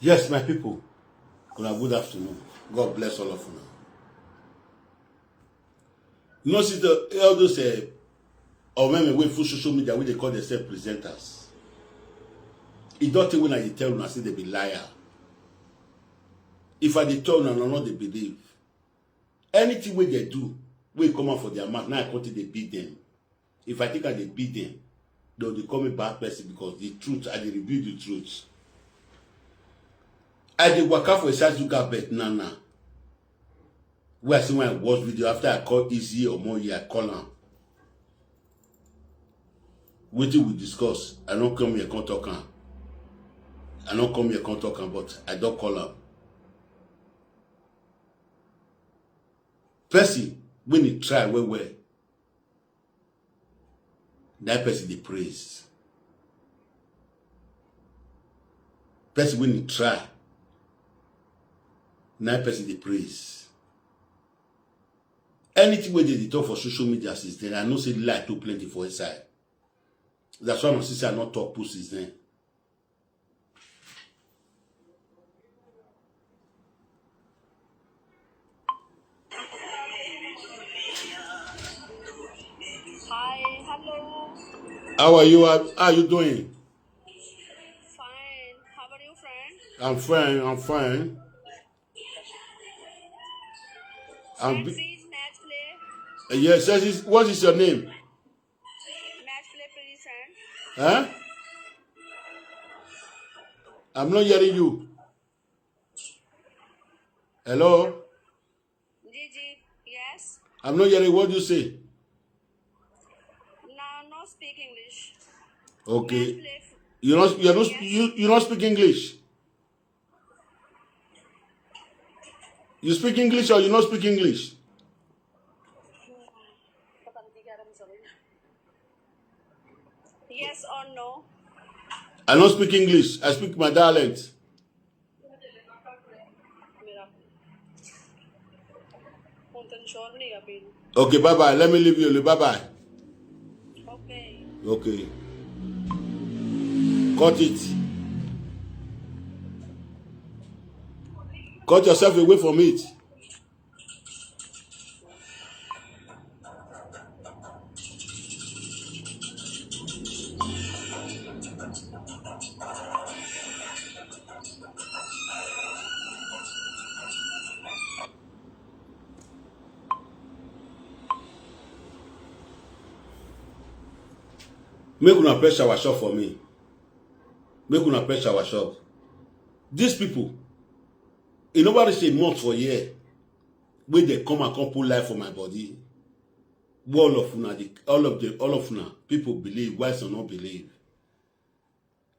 Yes, my people. Good afternoon. God bless all of you. You know, see all those or when we full social media, we they call themselves presenters. It don't think when I tell them, I say they be liar. If I dey tell them, not they believe. Anything we they do, we come out for their mouth. Now I come to they beat them. If I think I they beat them, they call me bad person because the truth, I they reveal the truth. I dey work out for a size you got bet nana. Where I see when I watch video after I call Izzy or Omoruyi, I call him. Wetin we discuss, I don't come here come talk am. I don't come here come talk am, but I don't call am. Person when he try well, that person dey praise. Person when he try, that person dey praise. Anything wey they talk for social media since then, I know say lie too plenty for inside. That's why my sister I not talk pussies then. Hi, hello. How are you? How are you doing? Fine. How are you, friend? I'm fine. I'm fine. Let's see match play. Yes. What is your name? Match play, please, friend. Huh? I'm not hearing you. Hello? Gigi, yes. I'm not hearing what you say. No speak English. Okay. Match play. You not speak English. You speak English or you not speak English? Yes or no? I don't speak English. I speak my dialect. Okay, bye-bye. Let me leave you. Bye-bye. Okay. Okay. Cut it. Cut yourself away from it. Make una press our shop for me. Make una press our shop. These people, nobody say month for year. When they come and put life for my body. All of una, people believe, why some not believe.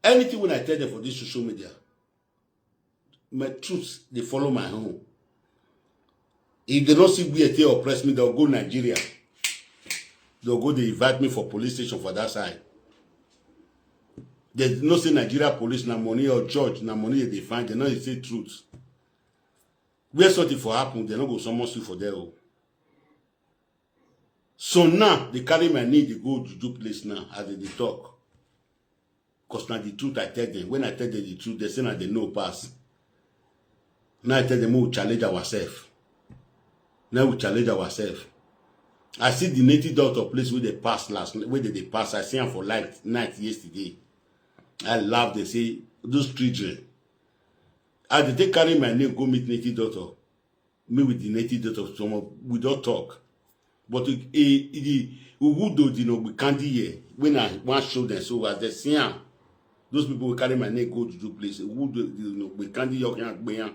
Anything when I tell them for this social media, my truths, they follow my own. If they don't see me they oppress me, they'll go Nigeria. They'll go, they invite me for police station for that side. They no say Nigeria police, na money or judge, na money they find, they know they say truth. Where something for happen, they don't go someone sue for there. So now, they carry my need to go to do place now, as they talk. Because now the truth I tell them, when I tell them the truth, they say now they know pass. Now I tell them, we challenge ourselves. Now we challenge ourselves. I see the native doctor place where they passed where they pass. I see them for night yesterday. I laugh, they say, those children. As they carry my name, go meet native doctor. Me with the native doctor, someone, we don't talk. But we can't hear. When I want to show them, so as they see them, those people will carry my name, go to do place. We can't hear.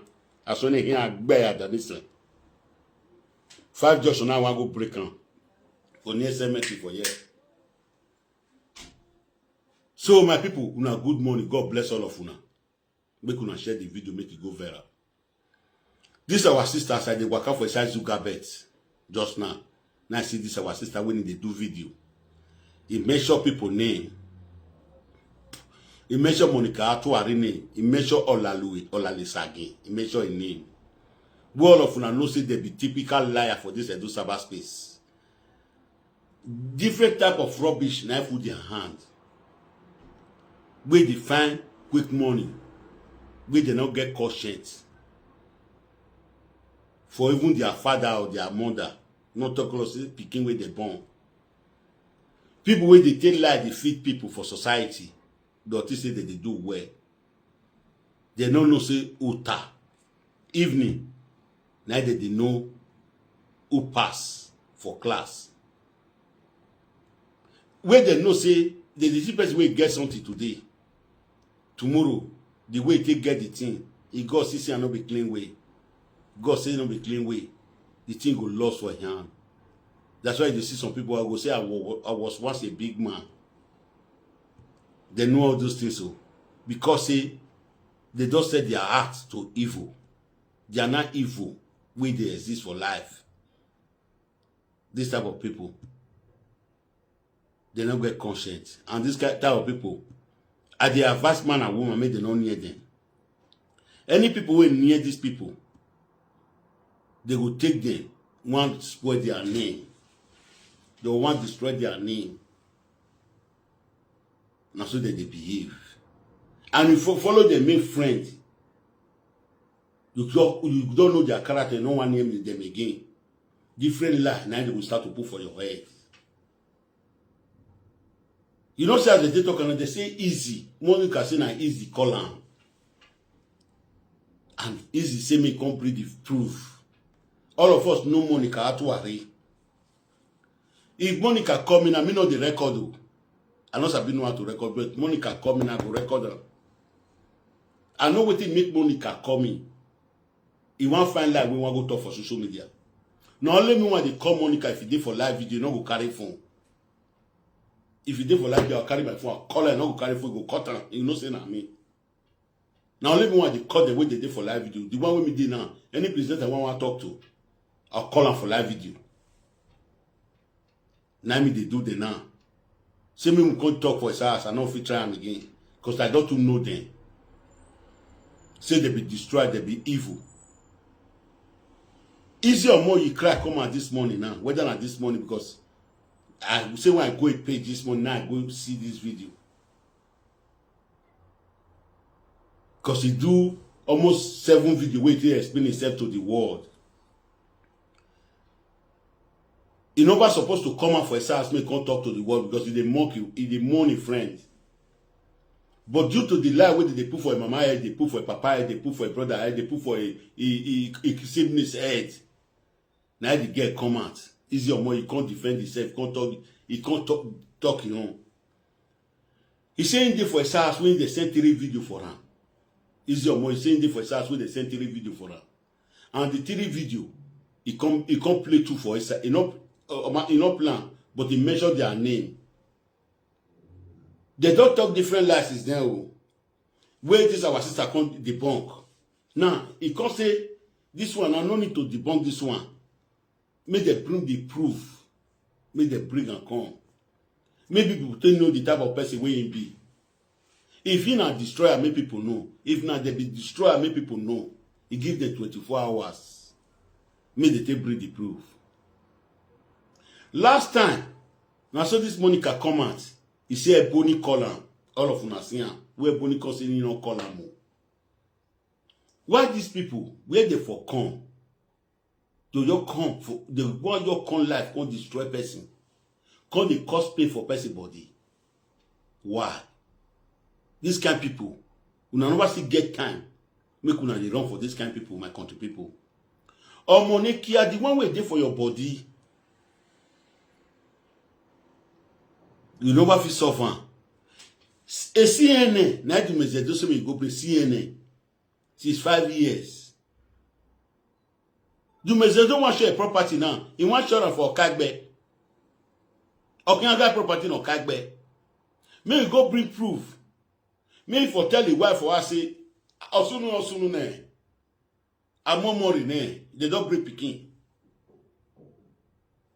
As soon as I hear that listen. 5 just now, I want to go break on. For near cemetery for year. So my people, una good morning. God bless all of una. Make una share the video, make it go viral. This our sisters, I they work out for a size Zuga bet just now. Now I see this our sister when they do video. He measure people name. He measure Monica Atuari name. He measure Olalisagi. He measure a name. We all of una know say they be typical liar for this Edo Saba space. Different type of rubbish now put their hand. We define quick money. wey they not get conscience for even their father or their mother, not talk about pikin wey they born. People wey they take lie, they feed people for society. They say that they do well. They don't know say uta evening. Neither they know who pass for class. Where they know say the see person wey get something today, tomorrow the way they get the thing, if God say I no be clean way, God say no be clean way, the thing go lost for him. That's why you see some people I go say I was once a big man. They know all those things so because say they just set their hearts to evil. They are not evil where they exist for life. This type of people, they don't get conscience. And this type of people, are they advanced man and woman, make they not near them. Any people who are near these people, they will take them, want to spoil their name. They will want to destroy their name. And so that they behave. And if you follow them, make friends, you don't know their character, no one name them again. Different lie, now they will start to put for your head. You know, say as they talk and they say easy. Monica say na easy call am. And easy say me come bring the proof. All of us know Monica at worry. If Monica come in, I may know the record. I know Sabi know how to record, but Monica come in, I go record her. I know what it make Monica come in. He won't find life, we want to go talk for social media. Now only me when they call Monica, if you did for live video, not go carry phone. If you did for live video, I'll carry my phone, I'll call her, not go carry phone, go cut her. You know say na me. Now only me when they call the way they did for live video. The one with me did now, any president I want to talk to, I'll call her for live video. Now me they do the now. Say me we can't talk for his house, I know if we try them again. Because I don't know them. Say they be destroyed, they be evil. Izzy Omoruyi cry come out this morning now. Whether not this morning, because I say when I go a page this morning, now I go see this video. Because he do almost 7 videos where he explain himself to the world. He never supposed to come out for his house, make come talk to the world because he dey mock you, he dey mourn his friends. But due to the lie where they put for a mama head, they put for a papa head, they put for a brother head, they put for a sibling's head. Now the girl come out. Izzy Omoruyi, he can't defend himself, he can't talk his own. He saying there for his house when they sent 3 video for him. Izzy Omoruyi saying there for his house when they sent 3 video for him. And the 3 video, he can't play 2 for his side. He not plan, but he measure their name. They don't talk different lies now. Where this our sister can't debunk. Now, he can't say this one, I no need to debunk this one. May they bring the proof. May they bring and come. Maybe people don't know the type of person where he be. If he not destroyer, make people know. If not they be destroyer, make people know. He give them 24 hours. May they bring the proof. Last time, now so this Monica come out. He say a Bonnie collar. All of us see where Bonnie call say you no collar more. Why these people, where they for come? Do you come for the want your con life can't destroy person? Can't they cause pain for person body? Why? These kind of people, we never see get time. Make una dey run for this kind of people, my country people. Or Monica, the one way there for your body. You never feel suffer. A CNN, now you must do something go play CNN. Since 5 years. You must don't want to share a property now. You want to share for Kagbe. Okay, I got property no Kagbe. May you go bring proof. May you for tell the wife for her say, Osunu ne. Amomori ne. They don't bring picking.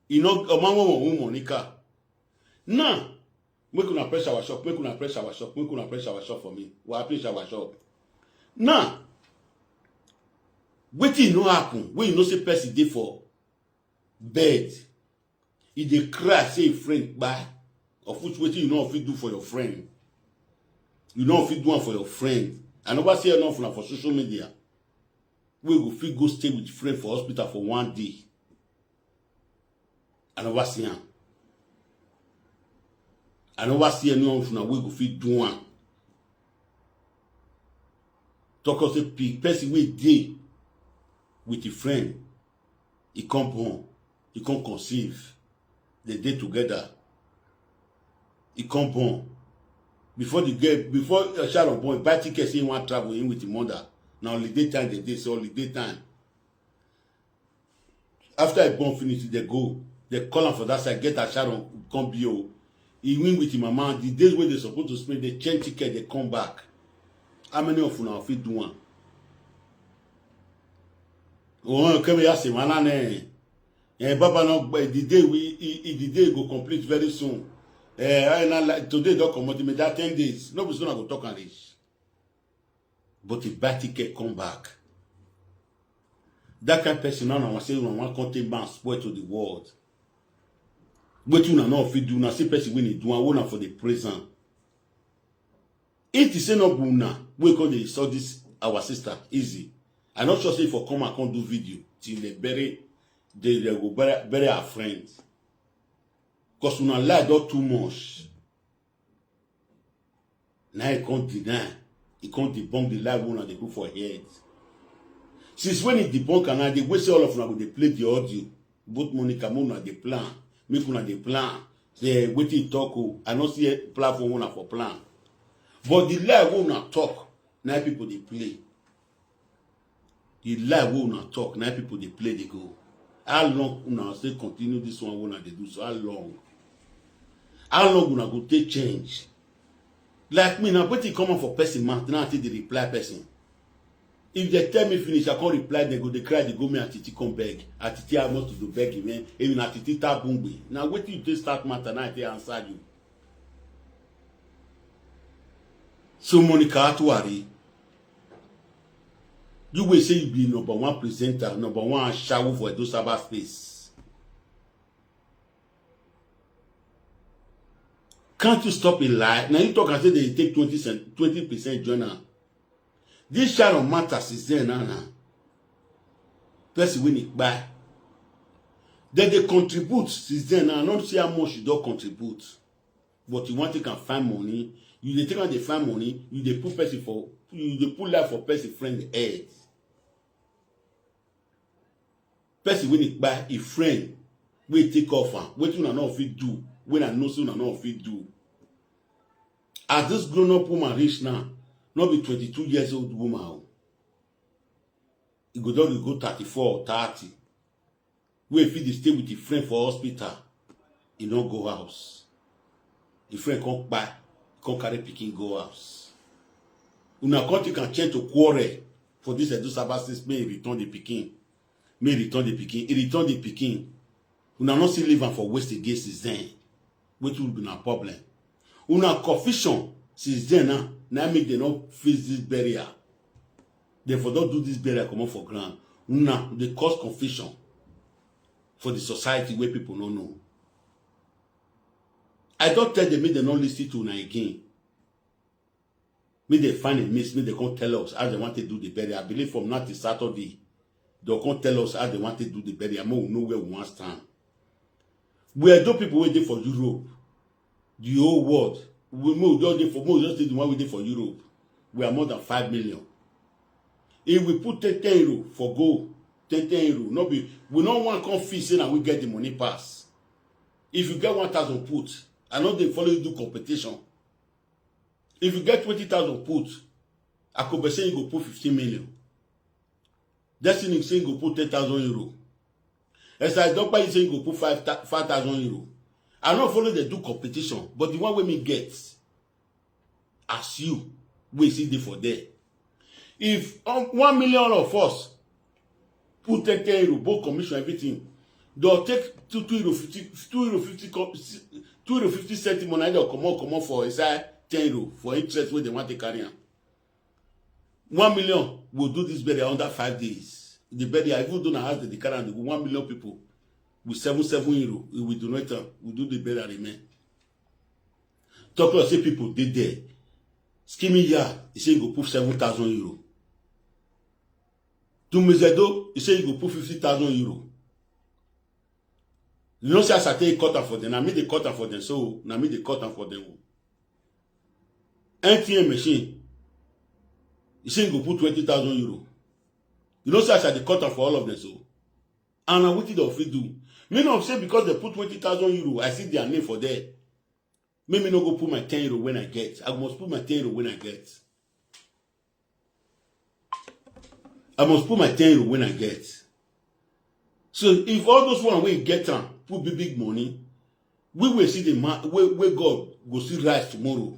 You know, Omamo Monica. Now, make una press our shop, make una press our shop, make una press our shop for me. What press our shop? Now, wetin no happen, when you know say person dey for bed, he dey cry say a friend buy, of which wetin you know fit do for your friend. You know fit do one for your friend. I never see enough now for social media. We go fit go stay with friend for hospital for 1 day. I never see him. I never see anyone from we go fit do one. Talk us a person we day with a friend. He come home. He come conceive. They day together. He come home. Before a child born, buy ticket say he want travel in with the mother. Now holiday time they day, so holiday time. After I born finish, they go. They call him for that side, get a child come bio. He win with his mama. The days where they supposed to spend, they change ticket, they come back. How many of you now fit do one? Oh, come here, say, man, Baba no the day go complete very soon. Today don't come out that 10 days. Nobody's gonna go talk on this. But if bad ticket come back, that kind of person now want say one content man spoil to the world. But you know if you do not see person when you do one for the present. It is no buna. We call they saw this our sister Izzy. I'm not sure say for come and can't do video till they bury they go bury our friends. Because we not lie not too much. Now he can't deny. He can't debunk the lie one they go for heads. Since when he debunk and now they waste all of them they play the audio. Both Monica Mona they plan. Make una they plan. Say waiting talk. I not see a platform one for plan. But the lie will not talk. Now people they play. The lie will not talk. Now people they play they go. How long una still continue this one when they do so? How long? How long una go take change? Like me now, when they come on for person man, now until they reply person. If they tell me finish, I can't reply. They go they cry. They go me Atiti come beg. Atiti have not to do beg even. Even Atiti tap bungwe. Now wait till you start matter now they answer you. So Monica Atuari, you will say you be number one presenter, number one shower for those cyberspace. Can't you stop a lie? Now you talk and say they take 20% journal. This shadow matters is there now. Person when it buy. Then they contribute since then. I don't see how much you don't contribute. But you want to can find money. You dey take out the find money, you dey put person for you dey put life for person friend head. Person when it buy a friend, we take off and what you not fit do, when I know so not fit do. As this grown up woman reach now, not be 22 years old woman. You go down, you go 34 or 30. We fit dey stay with a friend for hospital, you don't go house. The friend come buy. Can't carry picking go house. Una country can change to quarrel for this Edo Sabbath may return the picking. May return the picking. He return the picking. Una not see live for waste against his then. Which will be no problem. Una confusion since then now make them not face this barrier. Therefore don't do this barrier come on for ground. Una they cause confusion for the society where people don't know. I don't tell them, make them not listen to una again. Make they find a miss, make they can't tell us how they want to do the burial. I believe from now to Saturday, they can't tell us how they want to do the burial. We know where we want to stand. We are those people waiting for Europe, the whole world. We just the one waiting for Europe. We are more than 5 million. If we put 10 euro for gold, 10 euro, no be we don't want to come fee say and we get the money pass. If you get 1,000 put. I know they follow you do competition. If you get 20,000 put, I could be saying you go put 15 million. Destiny is saying you go put 10,000 euro. As I don't buy you saying you go put 5,000 euro. I don't follow they do competition, but the one way me get, as you, we see there for there. If 1 million of us put 10 euro, both commission, everything, they'll take 2.50 cents money they'll come on for inside 10 euro for interest where they want to carry on. 1 million will do this burial under 5 days. The burial, even though I have the carry on 1 million people with 7 euro, we do not we do the burial remain. Talk about say people did there. Scheming yard, he say he go put 7,000 euro. To Mezedo, he say he go put 50,000 euro. You know, say as I take cut am for them, I made the cut am for them, so now me the cut am for them. NTM machine, he say he go put 20,000 euro. You know, say as I dey cut am for all of them, so. And now what did they do? Me not say because they put 20,000 euro, I see their name for there. Maybe not go put my 10 euro when I get. I must put my 10 euro when I get. I must put my 10 euro when I get. So if all those one wey get am put big money, we will see the man where God go see rise tomorrow.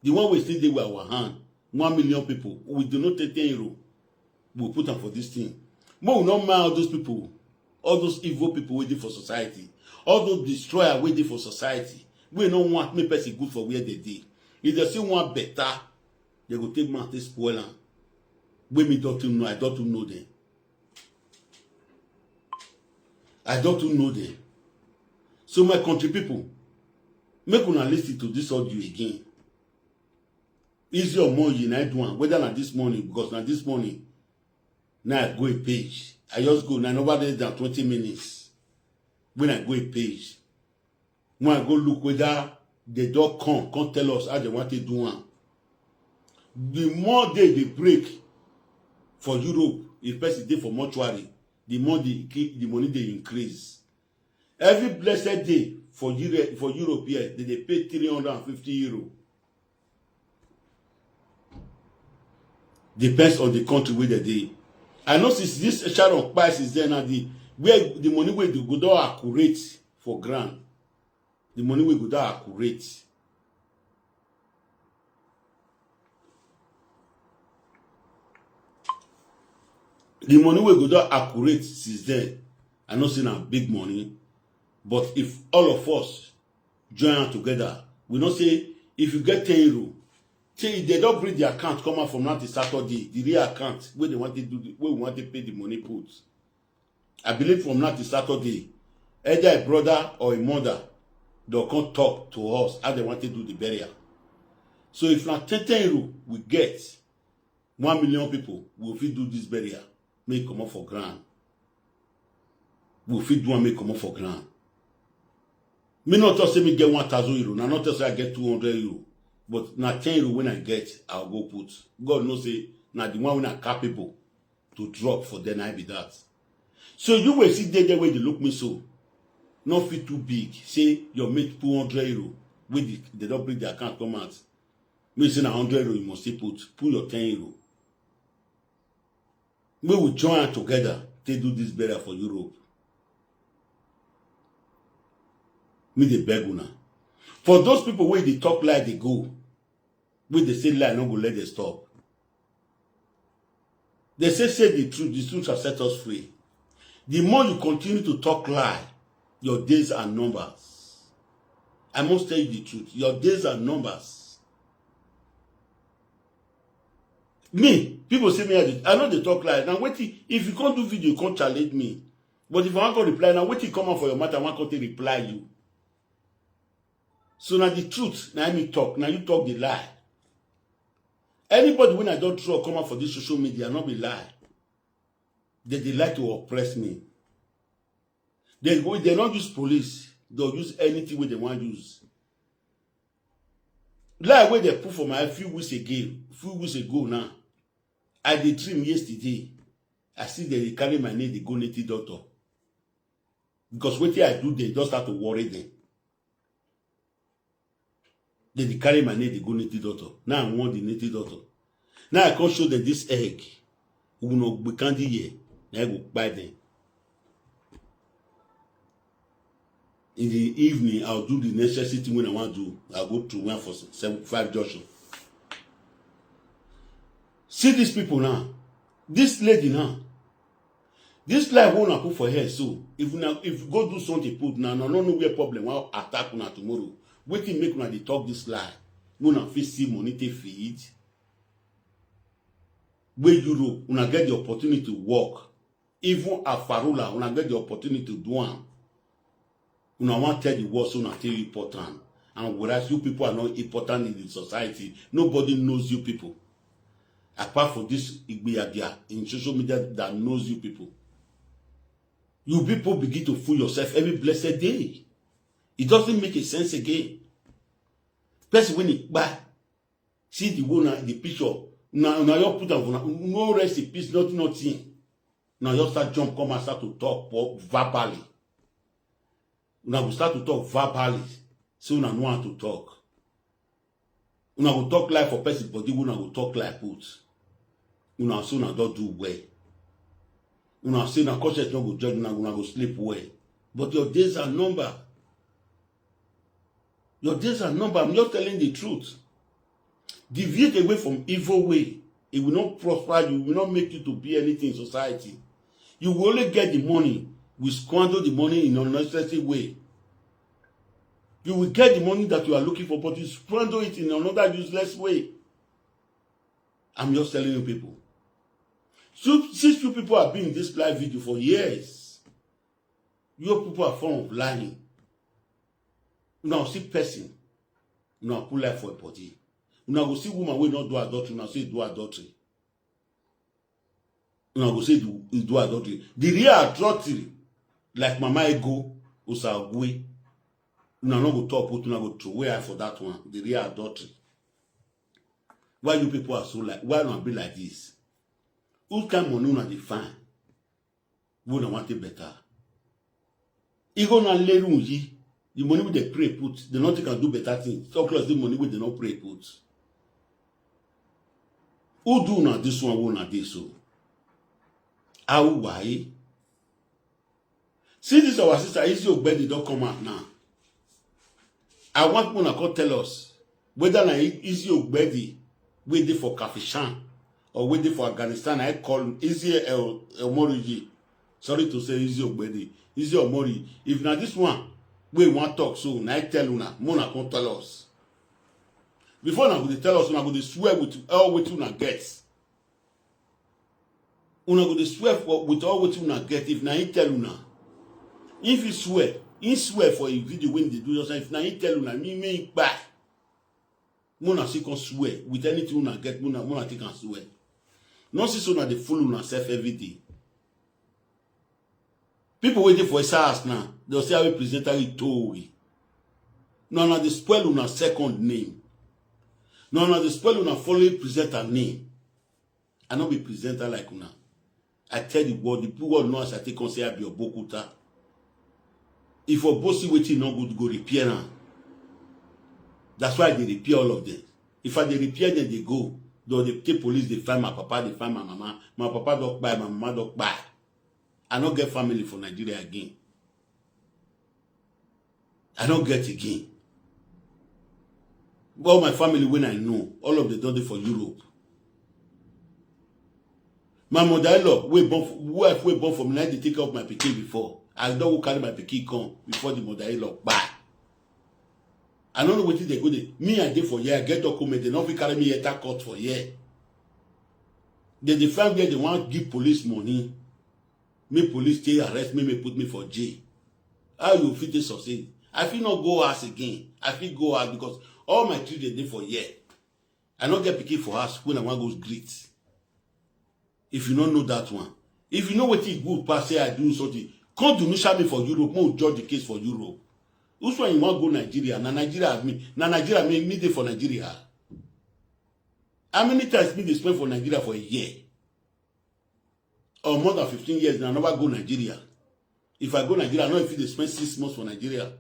The one we still dey with our hand, 1 million people, we do not take 10 euro. We'll put them for this thing. But we not mind all those people, all those evil people waiting for society, all those destroyers waiting for society. We don't want me person good for where they did. If they still want better, they go take man to spoil them. We me don't know. I don't know them. I don't know them. So my country people, make una listen to this audio again. Izzy Omoruyi na do one. Whether not this morning, because not this morning. Now I go a page. I just go now nobody than 20 minutes. When I go a page, when I go look whether the dog come tell us how they want to do one. The more they break for Europe, if person day for mortuary, the more the money they increase. Every blessed day for Europe here, they pay 350 euro. Depends on the country where they dey. I know since this share of price is there now, where the money will go down accurate for grant. The money will go down accurate. The money will go down accurate since then. I know saying big money, but if all of us join together, we don't say if you get 10 euro, they don't bring the account come out from now to Saturday, the real account where they want to do where we want to pay the money put. I believe from now to Saturday, either a brother or a mother, they'll come talk to us how they want to do the burial. So if not 10 euro we get 1 million people, we'll fit do this burial, make come up for grant. We'll fit do and make come up for grant. Me not just say me get 1,000 euro, now not just say I get 200 euro. But now 10 euro when I get, I'll go put. God knows say now the one when I'm capable to drop for then I be that. So you will see there where they look me so. Not fit too big. Say your mate 200 euro. When they don't bring the account come out. Me say 100 euro you must still put your 10 euro. We will join together to do this better for Europe. Me they beg una. For those people where they talk lie, they go. Where they say lie, no go let them stop. They say the truth shall set us free. The more you continue to talk lie, your days are numbers. I must tell you the truth. Your days are numbers. Me, people say me, I know they talk lie. Now wait, if you can't do video, you can't challenge me. But if I want to reply, now wait till come out for your matter, I want to reply you. So now the truth, now me talk, now you talk the lie. Anybody when I don't draw come out for this social media, not be lie. They like to oppress me. They don't use police, they'll use anything where they want to use. Lie where they put for my few weeks ago now. I did dream yesterday. I see they carry my name, they go native doctor. Because what I do, they just start to worry them. Then they carry my name, they go native doctor. Now I want the native doctor. Now I can't show them this egg. We can't do here. Now I go buy them. In the evening, I'll do the necessity when I want to do. I'll go to one for 75 junction. See these people now. This lady now. This life won't put for her. So if you go do something, put now, no where problem. I'll attack una tomorrow. Wait till make una they talk this lie. Una fit see money to feed. Where Europe, una get the opportunity to work. Even at Farula, una get the opportunity to do one. Una want tell the world so una tell you important. And whereas you people are not important in the society, nobody knows you people. Apart from this Igbeyagia in social media that knows you people. You people begin to fool yourself every blessed day. It doesn't make a sense again. Person when it buy, see the one, the picture. Now you put on no rest in peace, nothing. Now you start jump, come and start to talk verbally. Now we start to talk verbally. So now know how to talk. Now we talk like for person, but you will talk like put. Now so now don't do well. Now say now conscience not go judge, now go sleep well. But your days are numbered. Your days are numbered. I'm just telling the truth. Deviate away from evil way. It will not prosper you. It will not make you to be anything in society. You will only get the money. We squander the money in an unnecessary way. You will get the money that you are looking for, but you squander it in another useless way. I'm just telling you people. So, since you people have been in this live video for years, you people are fond of lying. Now see person. Now put life for a body. Now go see woman will not do adultery. Now say do adultery. Now go say do adultery. The real adultery, like Mama Ego, Usagwe. Now not go talk, put now go throw away for that one. The real adultery. Why you people are so like? Why not be like this? Who can money not define? Who don't want it better? Ego na leru yi. The money with the pray put, they not can do better things. So close the money with the not pray put. Who do not this one, who not this so? How why? See this our sister Izzy Ogbedi don't come out now. I want people to tell us whether na Izzy Ogbedi waiting for Kafishan or waiting for Afghanistan. I call Izzy Omoruyi. Sorry to say Izzy Ogbedi. Izzy Omoruyi. If now this one we want talk so now I tell una Mona can tell us. Before now they tell us una go to swear with all what una get. Una go to swear with all what una get if now he tell una. If he swear for a video when they do just if now he tell una me back. Mona see can swear with anything una get Mona take and swear. Not see so na the fool una self every day. People waiting for his house now. They'll say how a presenter is told. No, they spoil on a second name. No, they spoil on a following presenter name. I not be presenter like una. I tell the world, the people know as I take on say I be a bokuta. If a bossy waiting not good go repair them. That's why they repair all of them. If I they repair them, they go. Though they take police, they find my papa, they find my mama. My papa don't buy, my mama don't buy. I don't get family for Nigeria again. I don't get again. All my family, when I know, all of them done it for Europe. My mother-in-law, wife we born from me, they take out my pikin before. I don't carry my pikin come before the mother-in-law. Bye. I don't know what they go there. Me I did for year, I get document, they not carry me a court for year. They find where they want to give police money. Me police stay arrest me, put me for jail. How you fit to succeed? I feel not go house again. I feel go out because all my children did for year. I not get picky for us when I want to go greet. If you don't know that one. If you know what it good pass say I do something, come to Nusha me for Europe, more judge the case for Europe. Who's why you want to go Nigeria? Na Nigeria me day for Nigeria. How many times me they spend for Nigeria for a year? Or more than 15 years, and I never go Nigeria. If I go Nigeria, I know if they spend 6 months for Nigeria.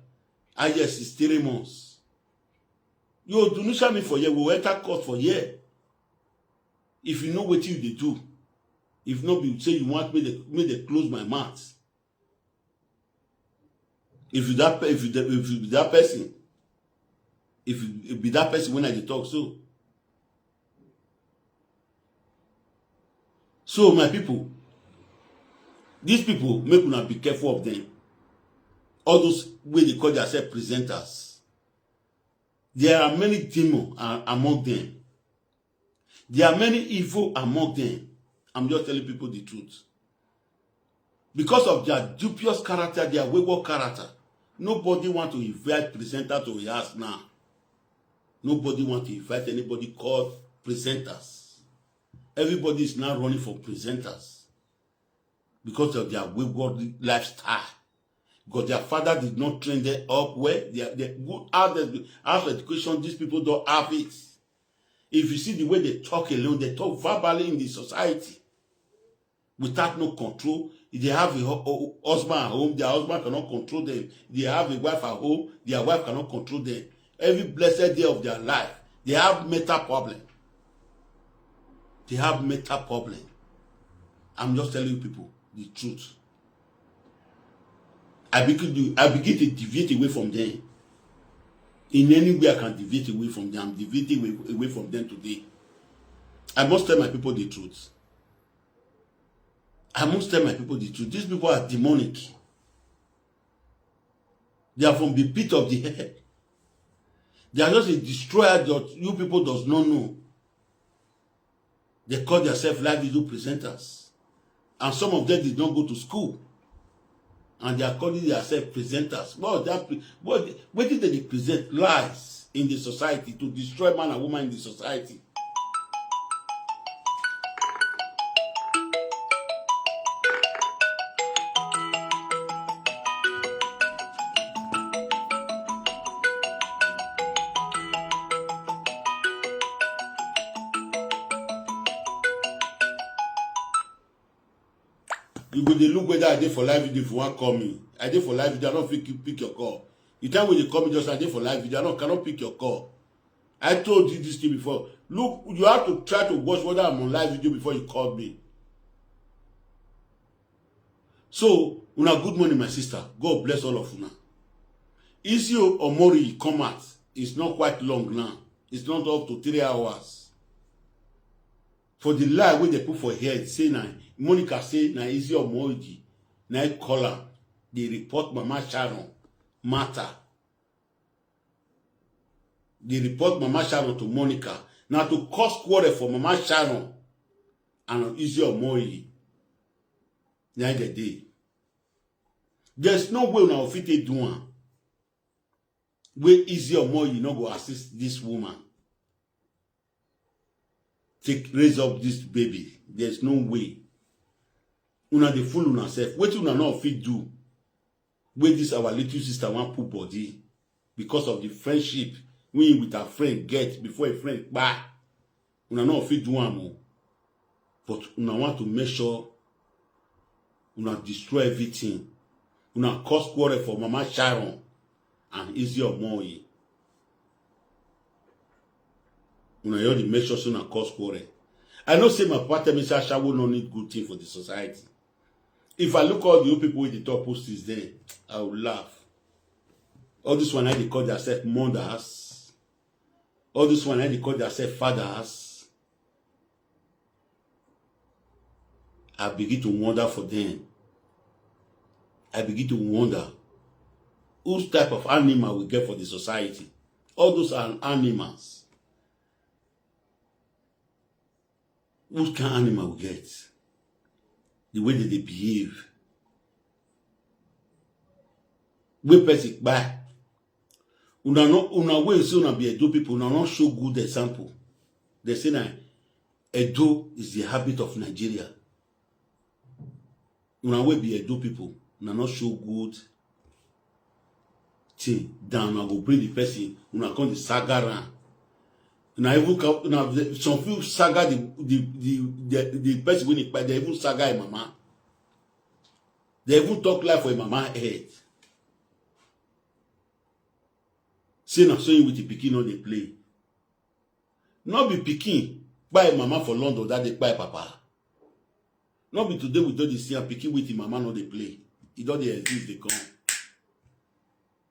I yes, it's 3 months. You do not show me for year, we will enter court for year. If you know what you they do, if not, you say you want me to close my mouth. If you be that person, if you be that person when I talk so my people. These people, make una be careful of them. All those way they call themselves presenters. There are many demons among them. There are many evil among them. I'm just telling people the truth. Because of their dubious character, their wayward character, Nobody want to invite presenter to your house now. Nobody want to invite anybody called presenters. Everybody is now running for presenters because of their wayward lifestyle. Because their father did not train them up well. They good out education, these people don't have it. If you see the way they talk alone, they talk verbally in the society without no control. If they have a husband at home, their husband cannot control them. They have a wife at home, their wife cannot control them. Every blessed day of their life, they have mental problem. They have mental problem. I'm just telling you people the truth. I begin to deviate away from them. In any way I can deviate away from them, I'm deviating away from them today. I must tell my people the truth. I must tell my people the truth. These people are demonic. They are from the pit of the head. They are just a destroyer that you people does not know. They call themselves live video presenters. And some of them did not go to school. And they are calling themselves presenters. What did they present? Lies in the society to destroy man and woman in the society. You go dey look whether I dey for live video if you want call me. I dey for live video, I don't pick your call. The time when you call me just I dey for live video, I cannot pick your call. I told you this thing before. Look, you have to try to watch whether I'm on live video before you call me. So, una good morning, my sister. God bless all of una. Izzy Omoruyi come out. It's not quite long now. It's not up to 3 hours. For the lie wey they put for head, say na Monica say na Izzy Omoruyi, na call am. They report Mama Sharon matter. They report Mama Sharon to Monica. Now to cause quarrel for Mama Sharon and Izzy Omoruyi. Na the day. There's no way una fit do one. Where Izzy Omoruyi no go assist this woman. Raise up this baby. There's no way. Una dey fool una self. Wetin una no fit do? Where this our little sister want put body because of the friendship we with her friend get before a friend kpai. Una no fit do am o. But una want to make sure una destroy everything. Una cause quarrel for Mama Sharon and Izzy Omoruyi. Una hear the measure so na cause quarrel. I know say my papa tell me say Ashawo no need good thing for the society. If I look all the old people with the top posts there, I will laugh. All this one I they call themselves mothers. All this one I they call themselves fathers. I begin to wonder for them. I begin to wonder whose type of animal we get for the society. All those are animals. What kind of animal we get? The way that they behave. We person buy. Una way so una be Edo people, una not show good example. They say that Edo is the habit of Nigeria. Una way be Edo people, una not show good thing. Down, una go bring the person, una come the saga round. Now even some people saga the person when they even saga a mama. They even talk like for a mama head. Say na so you with the pikin no they play. Not be pikin buy mama for London that they buy papa. Not be today we don't see a pikin with the mama no they play. It don't they exist they come.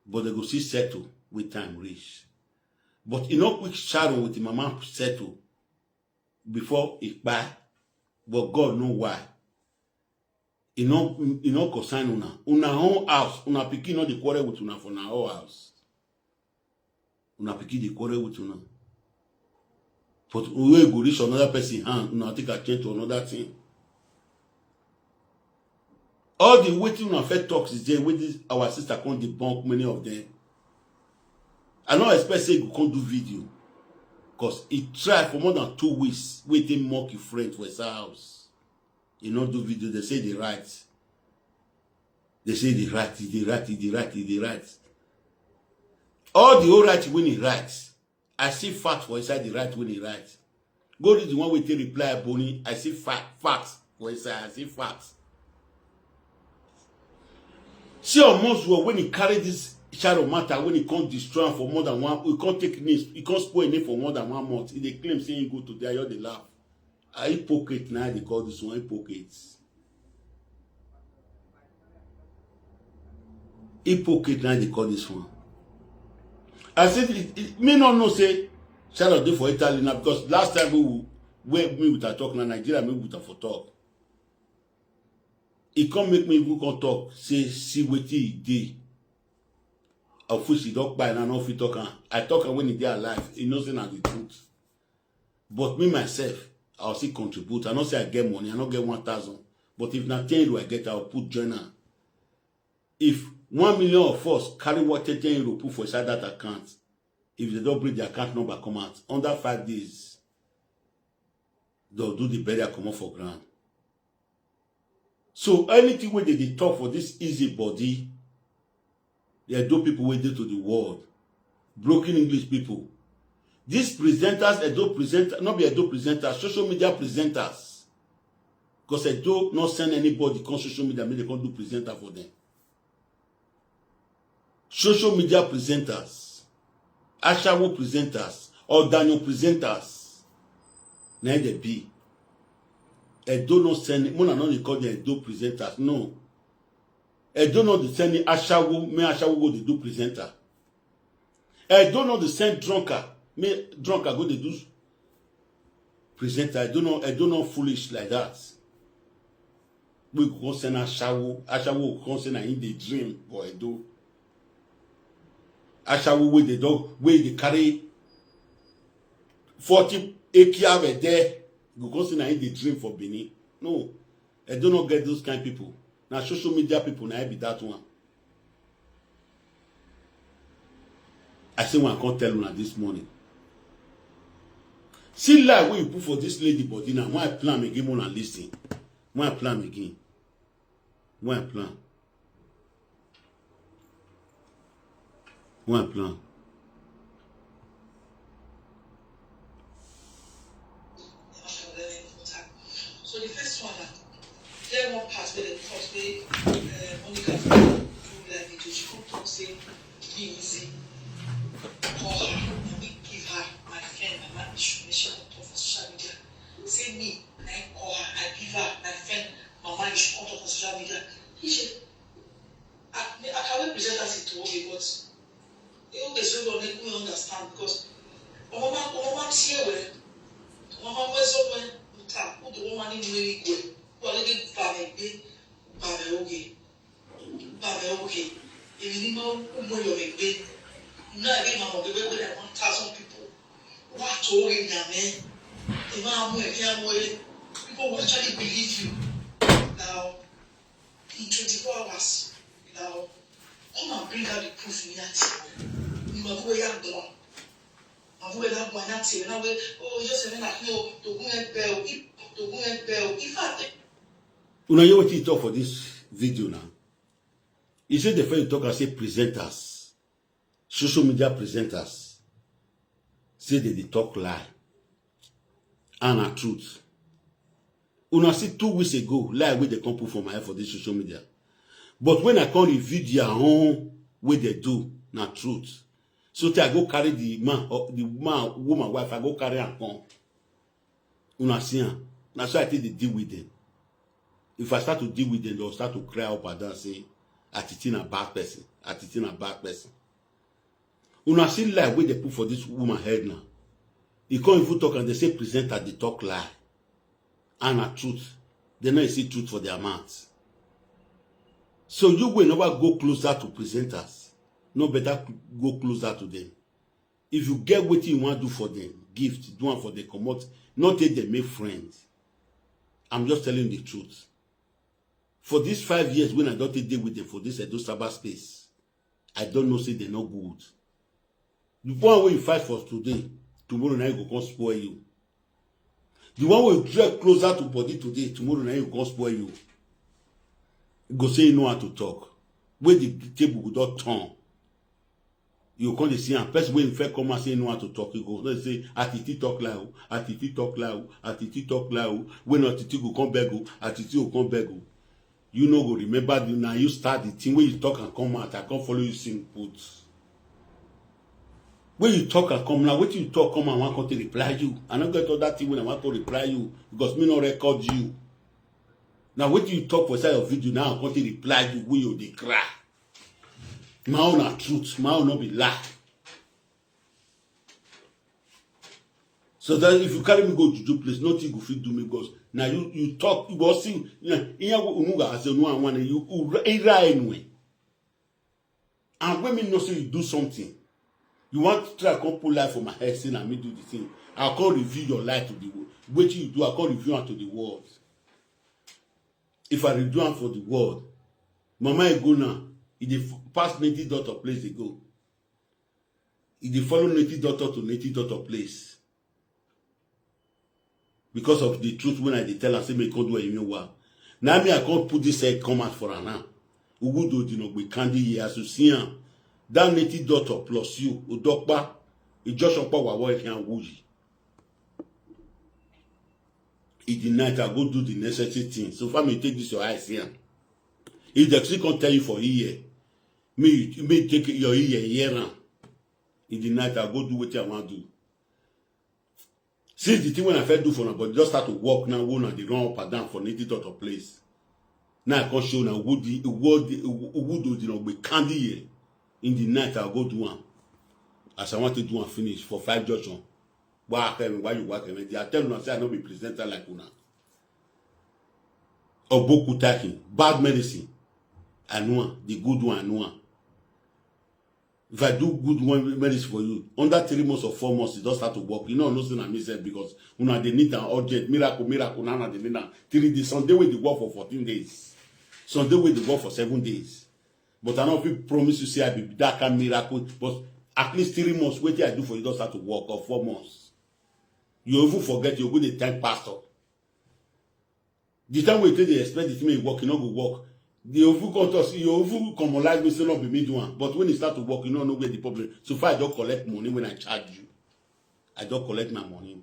But they go see settle with time reach. But you know quick shadow with the mama settle before it buy. But God know why. You know concern una. Una own house. Una pikin not the quarrel with una for una own house. Una pikin the quarrel with una. But we go reach another person hand. Una take a change to another thing. All the waiting on fair talks is there with this our sister can't debunk many of them. I don't expect say you can't do video. Because he tried for more than 2 weeks waiting mock your friend for his house. He not do video, they say the right. They say the right. All the whole right when he writes. I see fact for inside the right when he writes. Go to the one with the reply Bonnie. I see facts for inside. I see facts. See almost when he carried this shadow matter, when he can't destroy him for more than one, he can't take names, he can't spoil name for more than 1 month. He they claim saying he go to there, you they laugh. I hypocrite now they call this one hypocrites. Hypocrite now they call this one. I said it may not know say shadow do for Italy now because last time we me with a talk now Nigeria me with a for talk. He can't make me go can talk say see what he did. Of which he don't buy and not fit talk. I talk when he dey alive. He knows not the truth. But me myself, I'll still contribute. I not say I get money. I not get 1,000. But if not 10 euro I get, I'll put joiner. If 1 million of us carry what 10 euro put for inside that account, if they don't bring the account number come out under 5 days, they'll do the burial come off for ground. So anything where they talk for this easy body. They are those people waiting to the world. Broken English people. These presenters, Edo presenters, not be Edo presenters, social media presenters. Because Edo not send anybody on social media, they can't do presenter for them. Social media presenters, Ashawo presenters, or Daniel presenters. Now they be. Edo not send, Mona not call them Edo presenters, no. I don't know the send Ashawo, me Ashawo go to do presenter. I don't know the send drunker, me drunker go to do presenter. I don't know foolish like that. We go send Ashawo go send in the dream for Edo. Ashawo with the dog, where they carry 40 acres there, go send in the dream for Benin. No, I don't know get those kind of people. Now social media people now be that one. I say one I can't tell you this morning. See lie when you put for this lady body now. When I plan again, one and listen. When I plan again. When I plan. When I plan. So the first one there one part where the talk say Monica do like it, she come talk say be easy. Call her and we give her my friend my man she come talk for social media. Say me, I call her, I give her my friend my man she come talk for social media. He said I can't present as it okay, but it always will make me understand because Mama here where Mama was over who the woman in really good. Quality Babe okay. If you know who you're making, now again, I'm going to 1,000 people. What told him, man? People will actually believe you. Now, in 24 hours, now, come and bring out the proof in that. You are going to go. I'm going to go and say, oh, just a minute, no, to go and bell. If I think. You know what he talk for this video now? He said the first talk and say presenters, social media presenters, say they talk lie and a truth. Una see 2 weeks ago, lie where they come put for my head for this social media. But when I come review their own way they do, na truth. So I go carry the man, woman, wife, I go carry and come. Una see am. That's why I think they deal with them. If I start to deal with them, they'll start to cry up and down, say, Atiti a bad person. Atiti a bad person. Una see lie where they put for this woman head now. You can't even talk and they say presenter, they talk lie. And a truth. They know you see truth for their mouths. So you will never go closer to presenters. No better go closer to them. If you get what you want to do for them, gift, do one for them, come out, not take them make friends. I'm just telling the truth. For these 5 years when I don't deal with them for this Edo cyber space, I don't know say they're not good. The one way you fight for today, tomorrow night go come spoil you. The one way you drag closer to body today, tomorrow night you come spoil you. You go say you know how to talk. When the table will not turn, you come to see and person when you first come and say you know how to talk, you go let's say Atiti talk loud, Atiti talk loud, Atiti talk loud. When Atiti go come beg, Atiti will come beg. You know go remember now you start the thing when you talk and come out, I can't follow you sing put. When you talk and come now, what you talk come and I want to reply you. I don't get all that thing when I want to reply you because me not record you. Now what you talk for side of video now I want to reply you when you dey cry. My own are truth, my own not be lie. So that if you carry me go to do place, nothing go fit do me because now you talk, you go see, you anyway. And when me know say you do something, you want to try to come pull life for my head, saying and me do the thing. I can't reveal your life to the world. What you do, I can't reveal it to the world. If I reveal it for the world, Mama I go now. If they pass native daughter place, they go. If they follow native daughter to native daughter place. Because of the truth when I tell her, say me can't do anything well. Now me I can't put this head come out for her now. Ugu do you know we candy here as you see him. That native daughter plus you, Udokpa, it just up our work and woozy. In the night I go do the necessary thing. So far me take this your eyes here. If the actually can't tell you for a year, me take your year round. In the night I go do what I want to do. Since the thing when I first do for now, but just start to walk now, go now they run up and down for native daughter place. Now I can show now would do you know be candy here. In the night I'll go do one. As I want to do and finish for 5 junction. Why you work? I tell you, I don't be presenter like una. Or boku taking bad medicine. I know the good one. I know. If I do good one medicine for you, under 3 months or 4 months, it does start to work. You know, nothing I miss because una they need an urgent miracle. Now they need 3 days. Sunday we they work for 14 days. Sunday we they work for 7 days. But I don't feel promise you say I be that kind of miracle. But at least 3 months, what I do for you don't start to work or 4 months. You even forget you go to thank pastor. The time we take the expect the thing you work, you not go work. The over contours, you over commonize me still not be me doing. But when you start to work, you don't know where the problem. So far I don't collect money when I charge you. I don't collect my money.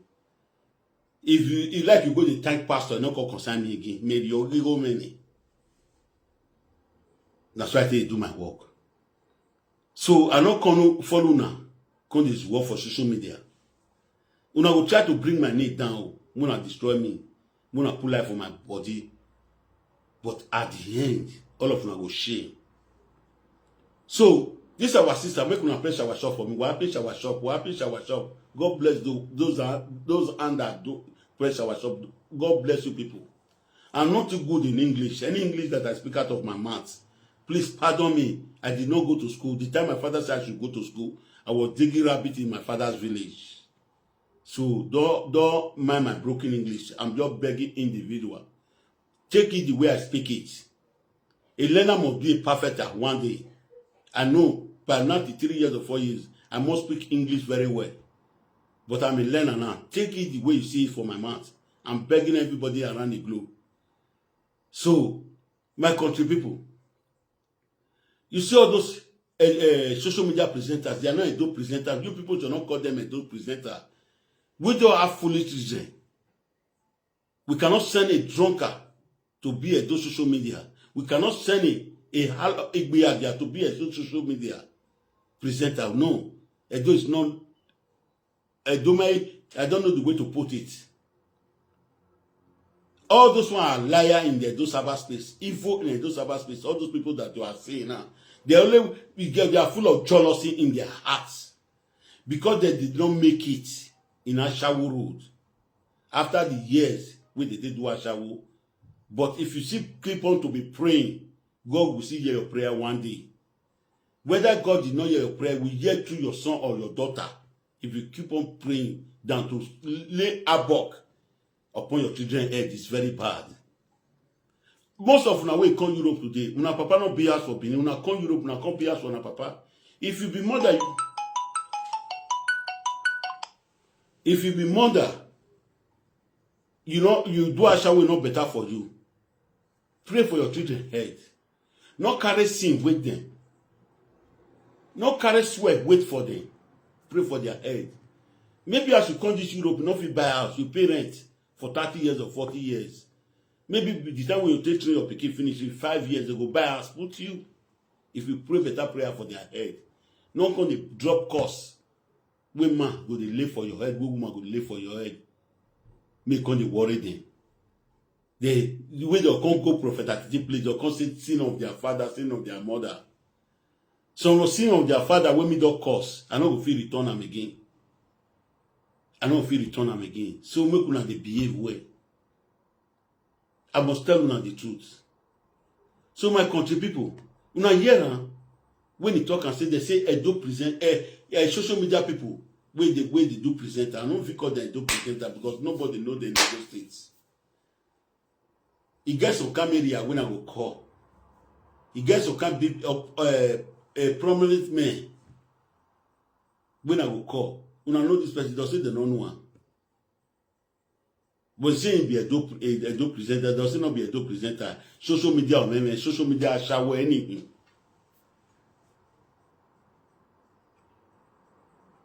If like you go to thank pastor, not go concern me again. Maybe your legal money. That's why I tell you do my work. So I not gonna follow now. Come this work for social media. Una go try to bring my name down. Una destroy me. Una put life on my body. But at the end, all of una go shame. So this our sister make una pray shower shop for me. Why pray shower shop? Why pray shower shop? God bless those under do pray shower shop. God bless you people. I'm not too good in English. Any English that I speak out of my mouth. Please pardon me. I did not go to school. The time my father said I should go to school, I was digging rabbit in my father's village. So don't mind my broken English. I'm just begging individual. Take it the way I speak it. A learner must be a perfecter one day. I know, but not the 3 years or 4 years, I must speak English very well. But I'm a learner now. Take it the way you see it from my mouth. I'm begging everybody around the globe. So, my country people, you see all those social media presenters, they are not Edo presenters. You people should not call them Edo presenters. We don't have foolish reason. We cannot send a drunkard to be a social media. We cannot send a to be a social media presenter. No. Edo is not. I don't know the way to put it. All those one are liar in the Edo cyberspace, evil in the Edo cyberspace. All those people that you are seeing now, they are full of jealousy in their hearts because they did not make it in Ashawo Road after the years when they did do Ashawo. But if you see keep on to be praying, God will see your prayer one day. Whether God did not hear your prayer, will hear through your son or your daughter. If you keep on praying down to lay havoc upon your children's head, is very bad. most of una wey come Europe today, una papa no be house for Benin, una come Europe, una come be house for una papa. If you be mother, you know, you do a shower not better for you. Pray for your children head. Not carry sin with them. Not carry sweat, wait for them. Pray for their head. Maybe as you come this Europe, you not fit buy house, you pay rent for 30 years or 40 years. Maybe the time when you take train your pikin finish, 5 years, they go buy house, put you. If you pray better prayer for their head. Not going to drop costs. When man go to lay for your head, when woman go to lay for your head. Make on the worry them. The way they come go prophet Atiti place, they come say sin of their father, sin of their mother. Some sin of their father when me don't cause, I no go feel return them again. I no feel return them again. So make una dey behave well. I must tell una the truth. So my country people, una hear when they talk and say they say Edo present social media people where they do presenter. I don't call them Edo presenter because nobody know them in those states. He gets some camera when I go call. He gets some a prominent man when I go call. When I know this person, does say they don't know one. But saying be a dope presenter, does not be a dope presenter. Social media or maybe social media shower anything.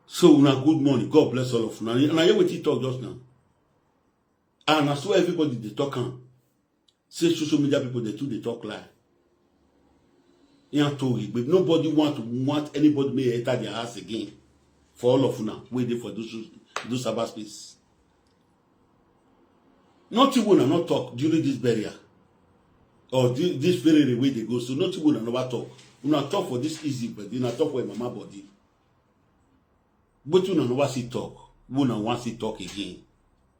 So una good morning. God bless all of you. And I hear what he talk just now. And I saw everybody they talk on. Say social media people they talk lie. But nobody want anybody may enter their house again. For all of you now, waiting for those cyberspace. Not even will not talk during this burial. Or this very way they go. So not even will never talk. We not talk for this easy, but you not talk for a mama body. But you not never see talk. We not want see talk again.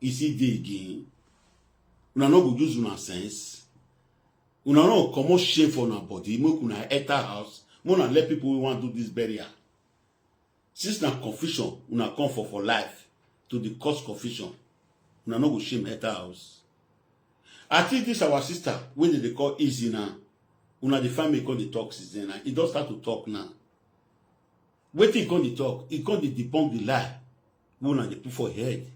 Is it day again? We not go use una sense. We not come out shame for our body. We not enter house. We not let people who want to do this burial. Since na confusion, we not come for life to the cause confusion. Una no go shame enter house. I think this our sister when they call Izzy now. Una the family call the talk since then. It does start to talk now. Waiting he come the talk, he come the debunk the lie. Una they put for head.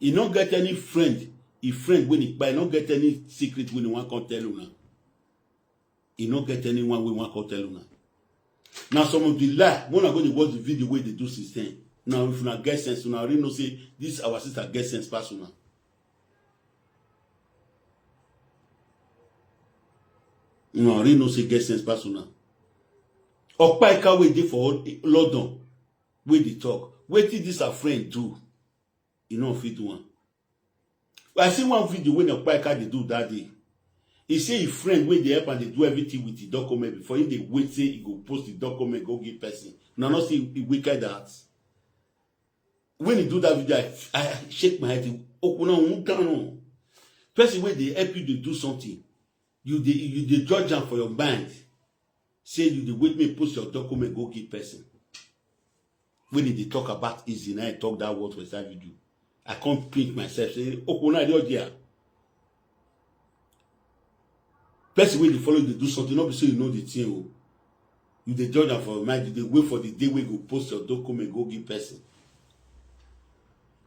He not get any friend. He friend when he buy not get any secret when he want to tell una. He not get anyone when he want to tell una. Now some of the lie, when I go to watch the video where they do since then. Now, if you not get sense, you now really know say this our sister get sense personal. You know, really know say get sense personal. Okpaika wey dey for London, where they talk. Wait till this a friend do. You know fit one. I see one video when Okpaika they do that day. He say his friend when they help and they do everything with the document before him they wait say he go post the document go give person. Now not say he wicked that. When he do that video, I shake my head. Person when they help you to do something, you judge them for your mind. Say you wait me post your document go give person. When they talk about Izzy, now I talk that word for that video. I can't print myself. Say, idea. Person when they follow they do something, not be so you know the thing. You they judge them for your mind. You they wait for the day when you go post your document go give person.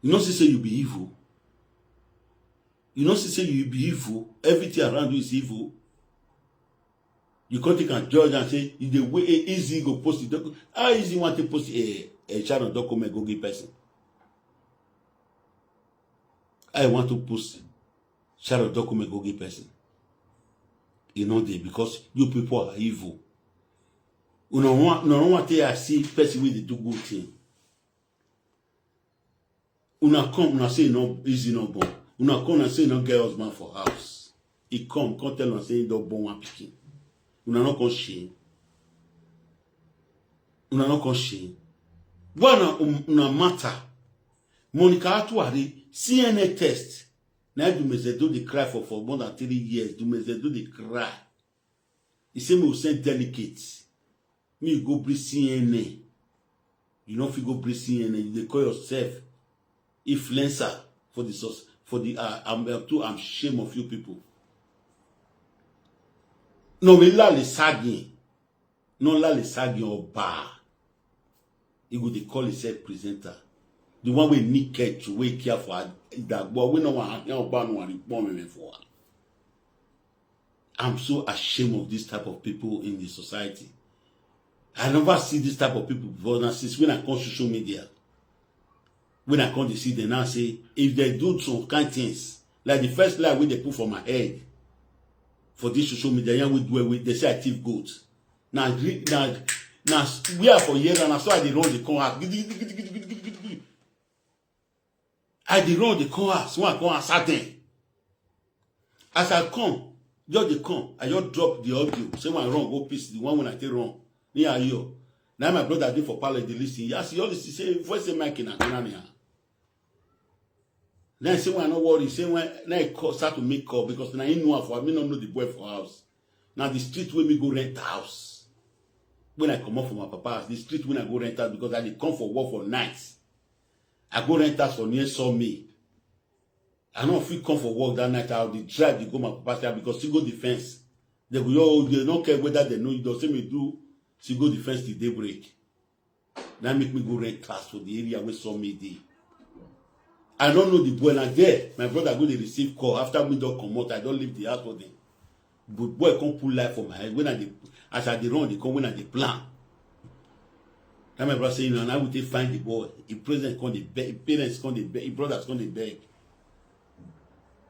You know, say you be evil. You know, say you be evil. Everything around you is evil. You can't take and judge and say, if the way Izzy go post the document, how easy want to post a child document go give person? I want to post child document go give person. You know they because you people are evil. You don't want to see person with the do good thing. Una come, una say no Izzy no born. Una come and say no get husband for house. He come tell una say he don't born one pikin. Una no come shame. Una no come shame. Una matter. Monica Atuari CNN test. Now do mezedo the cry for more than 3 years. Do mezedo the cry. He say me will send delegates. Me go bring CNN. You know if you go bring CNN, you call yourself influencer for the source. For the I'm ashamed of you people. No me la le sagin. No la le sagin or bar. He go dey call himself presenter. The one we need to wait care for that boy. We no want to for. I'm so ashamed of this type of people in the society. I never see this type of people before. Now, since when I come social media, when I come to see them now say, if they do some kind things, like the first lie when they put for my head for this social media, yeah, we do it, they say I thief goats. Now, we are for years and I saw they run the corner. I did run the corner, so I come and sat there. As I come, just they come, I just drop the audio. Say when I run, go piece the one when I take wrong. Near you. Now my brother did for parlor, they listen. Yes, he always say, voice say Mike in a corner. Then say when I not worry, say when I start to make call because now you know for me not know the boy for house. Now the street where me go rent house. When I come up from my papa's, the street when I go rent house because I dey come for work for nights. I go rent house for near Sawmill. I don't feel come for work that night. I'll drive to go my papa's house because she go defense. They go, they don't care whether they know you. Don't say me do. She go defense till daybreak. That make me go rent class for the area where Sawmill dey. I don't know the boy now there. My brother go to receive call after me don't come out. I don't leave the house for them. But boy can't pull life for my head. When as I dey run, they come when I dey plan. That my brother say, you know, and I will take find the boy. His present come the beg, parents come the beg, his brothers come the beg.